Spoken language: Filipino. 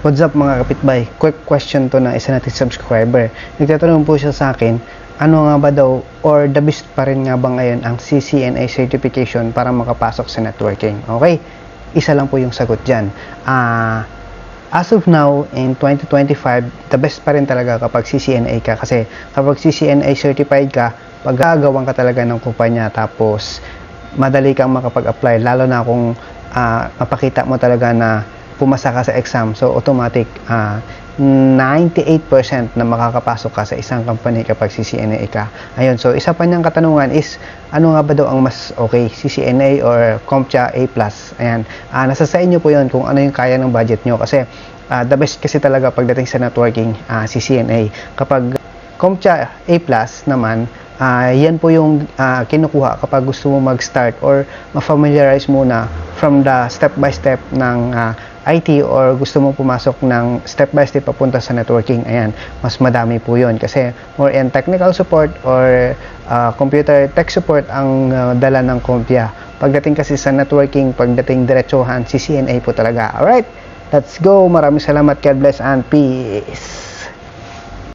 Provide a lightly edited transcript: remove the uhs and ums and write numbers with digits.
What's up mga kapitbahay? Quick question to ng isa nating subscriber. Nagtatanong po siya sa akin, ano nga ba daw or the best pa rin nga ba ngayon ang CCNA certification para makapasok sa networking? Okay, isa lang po yung sagot dyan. As of now, in 2025, the best pa rin talaga kapag CCNA ka. Kasi kapag CCNA certified ka, pag gagawan ka talaga ng kumpanya, tapos madali kang makapag-apply, lalo na kung mapakita mo talaga na pumasa ka sa exam, so automatic 98% na makakapasok ka sa isang company kapag CCNA ka. Ayun, so isa pa niyang katanungan is, ano nga ba daw ang mas okay, CCNA or CompTIA A+? Ayan, nasa sa inyo po yun kung ano yung kaya ng budget nyo, kasi the best kasi talaga pagdating sa networking, CCNA. Kapag CompTIA A+ naman, yan po yung kinukuha kapag gusto mo mag-start or ma-familiarize muna from the step-by-step ng IT, or gusto mo pumasok ng step-by-step papunta sa networking. Ayan, mas madami po yun kasi more in technical support or computer tech support ang dala ng CompTIA. Pagdating kasi sa networking, pagdating diretsuhan, CCNA po talaga. Alright, let's go. Maraming salamat. God bless and peace.